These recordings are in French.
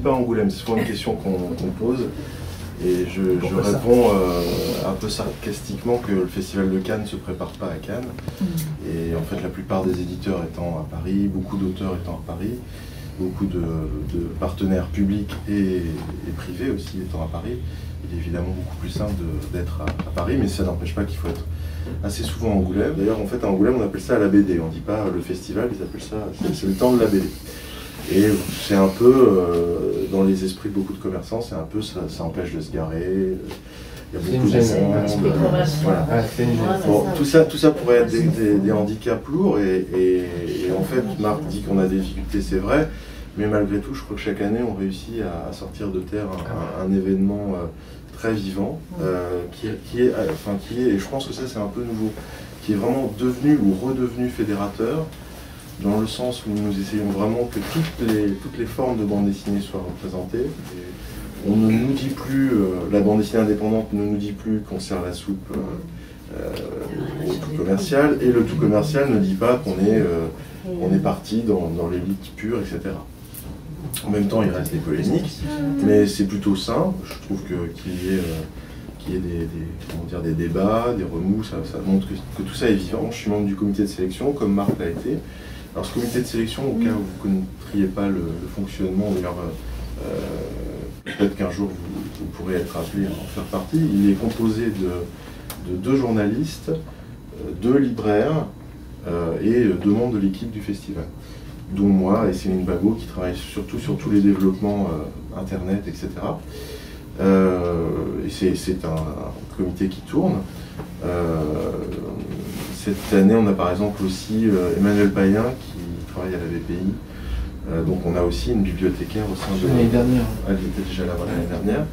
pas Angoulême, c'est souvent une question qu'on pose. Et je réponds un peu sarcastiquement que le Festival de Cannes ne se prépare pas à Cannes. Et en fait, la plupart des éditeurs étant à Paris, beaucoup d'auteurs étant à Paris, beaucoup de partenaires publics et privés aussi étant à Paris, il est évidemment beaucoup plus simple d'être à Paris, mais ça n'empêche pas qu'il faut être assez souvent à Angoulême. D'ailleurs, en fait, à Angoulême, on appelle ça la BD. On ne dit pas le festival, ils appellent ça, c'est le temps de la BD. Et c'est un peu, dans les esprits de beaucoup de commerçants, c'est un peu, ça empêche de se garer, il y a beaucoup de monde. Voilà. Bon, tout ça pourrait être des handicaps lourds, et en fait, Marc dit qu'on a des difficultés, c'est vrai, mais malgré tout, je crois que chaque année, on réussit à sortir de terre un événement très vivant, qui est, et je pense que ça c'est un peu nouveau, qui est vraiment devenu ou redevenu fédérateur, dans le sens où nous essayons vraiment que toutes les formes de bande dessinée soient représentées. On ne nous dit plus, la bande dessinée indépendante ne nous dit plus qu'on sert la soupe au tout commercial, et le tout commercial ne dit pas qu'on est parti dans l'élite pure, etc. En même temps, il reste des polémiques, mais c'est plutôt sain. Je trouve qu'il y ait des débats, des remous, ça montre que tout ça est vivant. Je suis membre du comité de sélection, comme Marc l'a été. Alors ce comité de sélection, au cas où vous ne connaîtriez pas le fonctionnement, peut-être qu'un jour vous pourrez être appelé à en faire partie, il est composé de 2 journalistes, 2 libraires et 2 membres de l'équipe du festival, dont moi et Céline Bagot qui travaille surtout sur tous les développements internet, etc. Et c'est un comité qui tourne. Cette année, on a par exemple aussi Emmanuel Payen qui travaille à la BPI. Donc on a aussi une bibliothécaire au sein de... L'année dernière. Elle était déjà là l'année dernière.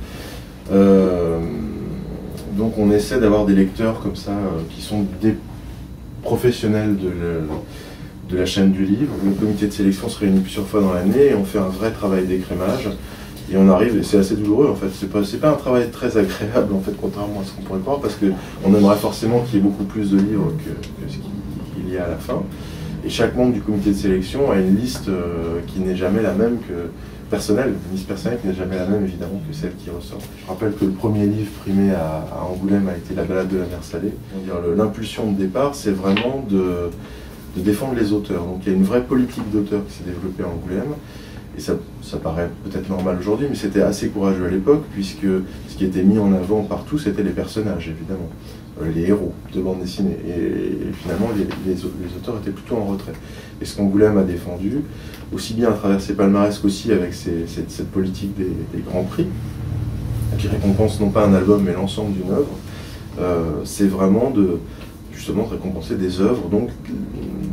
Donc on essaie d'avoir des lecteurs comme ça, qui sont des professionnels de la chaîne du livre. Le comité de sélection se réunit plusieurs fois dans l'année et on fait un vrai travail d'écrémage. Et on arrive, et c'est assez douloureux en fait, c'est pas un travail très agréable en fait, contrairement à ce qu'on pourrait croire, parce qu'on aimerait forcément qu'il y ait beaucoup plus de livres que ce qu'il y a à la fin. Et chaque membre du comité de sélection a une liste qui n'est jamais la même que personnelle, une liste personnelle qui n'est jamais la même évidemment que celle qui ressort. Je rappelle que le premier livre primé à Angoulême a été La balade de la mer salée. L'impulsion de départ, c'est vraiment de défendre les auteurs. Donc il y a une vraie politique d'auteur qui s'est développée à Angoulême. Et ça paraît peut-être normal aujourd'hui, mais c'était assez courageux à l'époque, puisque ce qui était mis en avant partout, c'était les personnages, évidemment, les héros de bande dessinée. Et finalement, les auteurs étaient plutôt en retrait. Et ce qu'Angoulême a défendu, aussi bien à travers ses palmarès qu'aussi avec cette politique des grands prix, qui récompense non pas un album, mais l'ensemble d'une œuvre, c'est vraiment justement de récompenser des œuvres, donc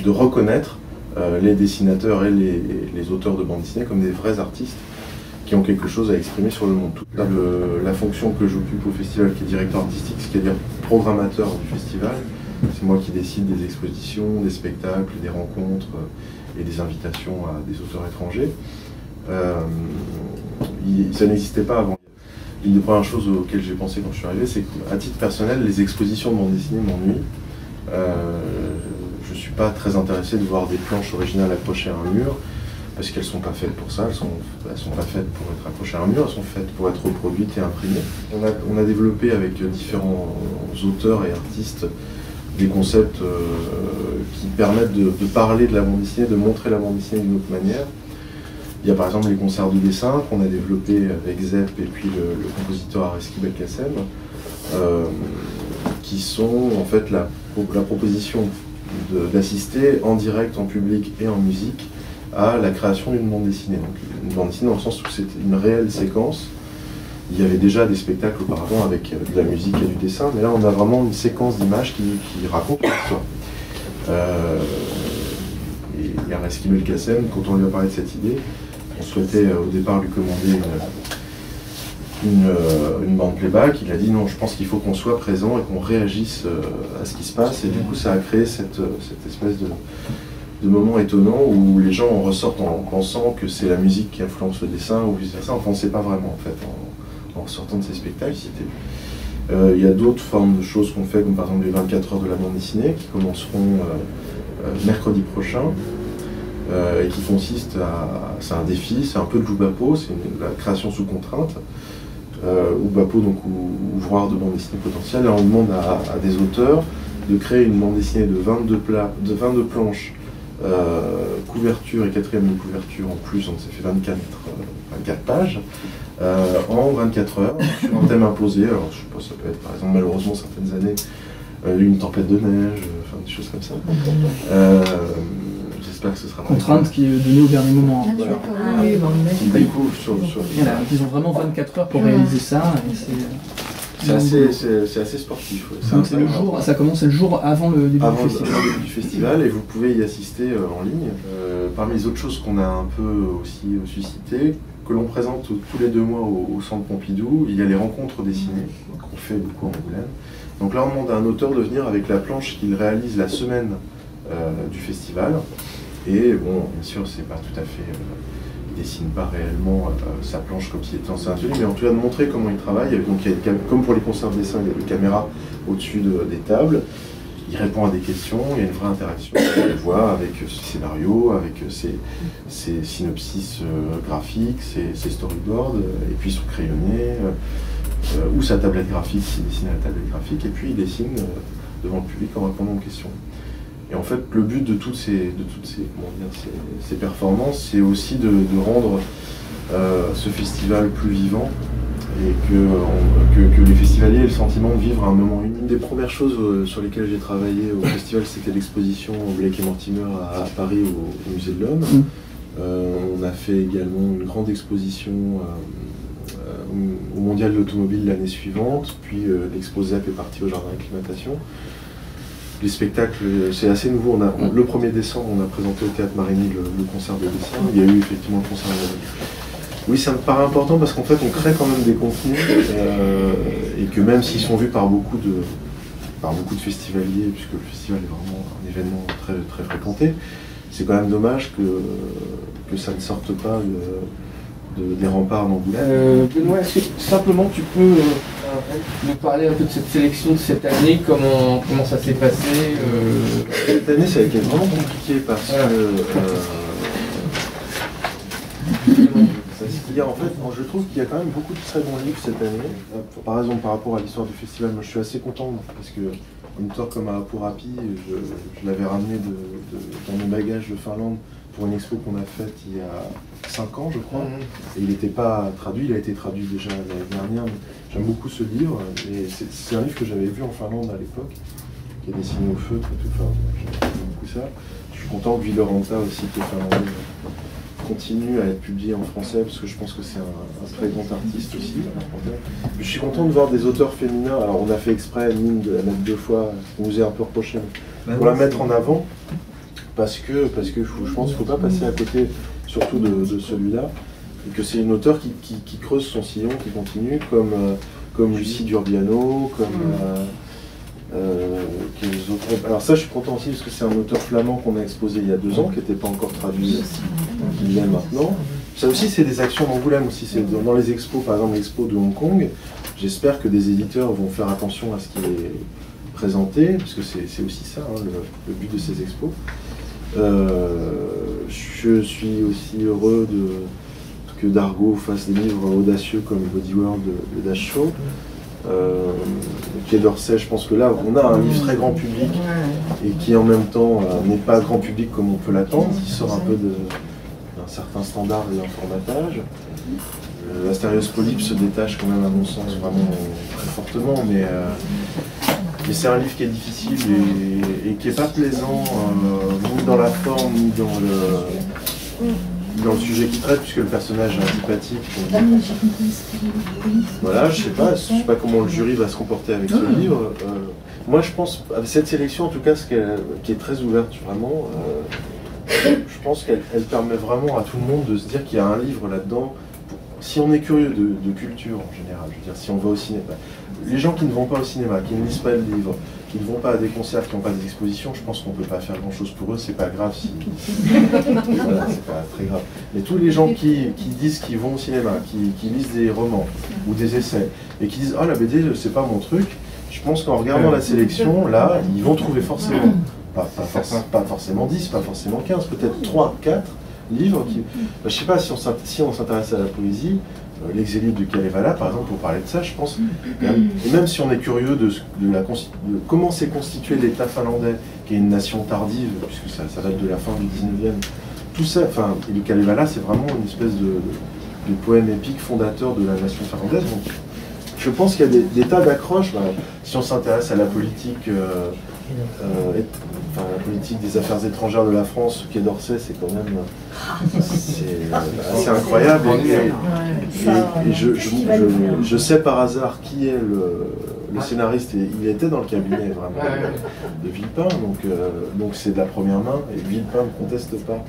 de reconnaître les dessinateurs et les auteurs de bande dessinée comme des vrais artistes qui ont quelque chose à exprimer sur le monde. La fonction que j'occupe au festival, qui est directeur artistique, c'est-à-dire programmateur du festival, c'est moi qui décide des expositions, des spectacles, des rencontres et des invitations à des auteurs étrangers. Ça n'existait pas avant. Une des premières choses auxquelles j'ai pensé quand je suis arrivé, c'est qu'à titre personnel, les expositions de bande dessinée m'ennuient. Je ne suis pas très intéressé de voir des planches originales accrochées à un mur, parce qu'elles ne sont pas faites pour ça, elles sont pas faites pour être accrochées à un mur, elles sont faites pour être reproduites et imprimées. On a développé avec différents auteurs et artistes des concepts qui permettent de parler de la bande dessinée, de montrer la bande dessinée d'une autre manière. Il y a par exemple les concerts de dessin qu'on a développés avec Zep et puis le compositeur Areski Belkacem, qui sont en fait la proposition d'assister en direct, en public et en musique à la création d'une bande dessinée. Donc une bande dessinée dans le sens où c'est une réelle séquence. Il y avait déjà des spectacles auparavant avec de la musique et du dessin, mais là on a vraiment une séquence d'images qui raconte l'histoire. Et Areski Belkacem, quand on lui a parlé de cette idée, on souhaitait au départ lui commander une bande playback. Il a dit non, je pense qu'il faut qu'on soit présent et qu'on réagisse à ce qui se passe, et du coup ça a créé cette espèce de moment étonnant où les gens en ressortent en pensant que c'est la musique qui influence le dessin ou vice versa. Enfin, on ne sait pas vraiment en fait en sortant de ces spectacles. Il y a d'autres formes de choses qu'on fait, comme par exemple les 24 heures de la bande dessinée qui commenceront mercredi prochain. et qui consiste à... C'est un défi, c'est un peu de Joubapo, c'est la création sous contrainte. Joubapo, donc ouvroir de bande dessinée potentielle, et on demande à des auteurs de créer une bande dessinée de 22 planches, couverture et quatrième de couverture en plus, donc ça fait 24 pages, en 24 heures, sur un thème imposé. Alors je sais pas, ça peut être par exemple, malheureusement certaines années, une tempête de neige, enfin des choses comme ça. J'espère que ce sera contrainte qui est donnée au dernier moment. Voilà. Qui découvre sur voilà, ils ont vraiment 24 heures pour réaliser ça. C'est assez sportif. Ouais. Donc c'est le jour, ça commence le jour avant le début du festival, et vous pouvez y assister en ligne. Parmi les autres choses qu'on a un peu aussi suscitées, que l'on présente tous les 2 mois au Centre Pompidou, il y a les rencontres dessinées qu'on fait beaucoup en Angoulême. Donc là on demande à un auteur de venir avec la planche qu'il réalise la semaine du festival. Et bon, bien sûr, c'est pas tout à fait... il dessine pas réellement sa planche comme s'il était en atelier, mais en tout cas de montrer comment il travaille. Donc, comme pour les concerts de dessin, il y a des caméras au-dessus des tables. Il répond à des questions, il y a une vraie interaction. On le voit avec ses scénarios, avec ses synopsis graphiques, ses storyboards, et puis son crayonné, ou sa tablette graphique, s'il dessine à la tablette graphique, et puis il dessine devant le public en répondant aux questions. Et en fait, le but de toutes ces performances, c'est aussi de rendre ce festival plus vivant, et que les festivaliers aient le sentiment de vivre un moment unique. Une des premières choses sur lesquelles j'ai travaillé au festival, c'était l'exposition Blake et Mortimer à Paris au Musée de l'Homme. On a fait également une grande exposition au Mondial de l'Automobile l'année suivante, puis l'expo ZEP est parti au Jardin d'Acclimatation. Les spectacles, c'est assez nouveau. Le 1er décembre, on a présenté au Théâtre Marigny le concert de dessin. Il y a eu effectivement le concert de... Oui, ça me paraît important parce qu'en fait, on crée quand même des contenus et que même s'ils sont vus par beaucoup de festivaliers, puisque le festival est vraiment un événement très, très fréquenté, c'est quand même dommage que ça ne sorte pas des remparts d'Angoulême. Benoît, est-ce que simplement tu peux nous parler un peu de cette sélection de cette année, comment ça s'est passé Cette année, ça a été vraiment compliqué parce que en fait, je trouve qu'il y a quand même beaucoup de très bons livres cette année. Par exemple, par rapport à l'histoire du festival, moi je suis assez content parce que un auteur comme Aappo Rappi, je l'avais ramené dans mes bagages de Finlande pour une expo qu'on a faite il y a 5 ans, je crois. Et il n'était pas traduit, il a été traduit déjà l'année dernière. J'aime beaucoup ce livre, et c'est un livre que j'avais vu en Finlande à l'époque, qui est dessiné au feutre et tout. Enfin, j'aime beaucoup ça. Je suis content que Villoranta aussi, qui est finlandais, continue à être publié en français, parce que je pense que c'est un très grand artiste aussi. Je suis content de voir des auteurs féminins. Alors on a fait exprès, Nîmes, de la mettre 2 fois, on nous est un peu reproché, pour la mettre en avant, parce que je pense qu'il ne faut pas passer à côté, surtout de celui-là, et que c'est une auteure qui creuse son sillon, qui continue, comme Lucie Durbiano, les autres. Alors ça, je suis content aussi parce que c'est un auteur flamand qu'on a exposé il y a 2 ans, qui n'était pas encore traduit, qui l'est maintenant. Ça aussi, c'est des actions d'Angoulême aussi. C'est dans les expos, par exemple l'expo de Hong Kong. J'espère que des éditeurs vont faire attention à ce qui est présenté, parce que c'est aussi ça, hein, le but de ces expos. Je suis aussi heureux que Dargaud fasse des livres audacieux comme Body World de Dash Shaw. Quai d'Orsay, je pense que là on a un livre très grand public et qui en même temps n'est pas grand public comme on peut l'attendre, qui sort un peu d'un certain standard de l'informatage. L'Astérios Polype se détache quand même à mon sens vraiment très fortement, mais c'est un livre qui est difficile et qui n'est pas plaisant, ni dans la forme, ni dans le sujet qu'il traite, puisque le personnage est antipathique. Voilà, je sais pas comment le jury va se comporter avec ce livre. Moi, je pense, avec cette sélection, en tout cas, qui est très ouverte, vraiment, je pense qu'elle permet vraiment à tout le monde de se dire qu'il y a un livre là-dedans. Si on est curieux de culture en général, je veux dire, si on va au cinéma, les gens qui ne vont pas au cinéma, qui ne lisent pas le livre, qui ne vont pas à des concerts, qui n'ont pas des expositions, je pense qu'on ne peut pas faire grand-chose pour eux, c'est pas grave si... Voilà, c'est pas très grave. Mais tous les gens qui disent qu'ils vont au cinéma, qui lisent des romans ou des essais, et qui disent « Ah, la BD, c'est pas mon truc », je pense qu'en regardant la sélection, là, ils vont trouver forcément pas forcément 10, pas forcément 15, peut-être 3, 4 livres qui... je sais pas, si on s'intéresse à la poésie, l'exilé de Kalevala, par exemple, pour parler de ça, je pense, et même si on est curieux de comment s'est constitué l'État finlandais, qui est une nation tardive, puisque ça date de la fin du 19e, tout ça, enfin, et le Kalevala, c'est vraiment une espèce de poème épique fondateur de la nation finlandaise. Donc, je pense qu'il y a des tas d'accroches. Si on s'intéresse à la politique, la politique des affaires étrangères de la France, Quai d'Orsay, c'est quand même assez incroyable. Et je sais par hasard qui est le scénariste, et il était dans le cabinet vraiment de Villepin, donc c'est de la première main, et Villepin ne conteste pas.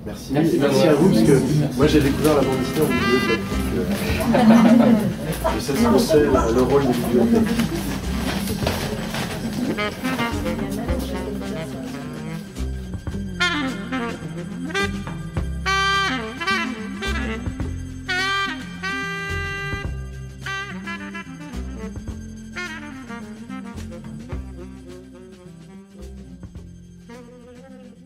Merci à vous, parce que moi j'ai découvert la bande dessinée en bibliothèque. Je sais ce que c'est le rôle de bibliothèque.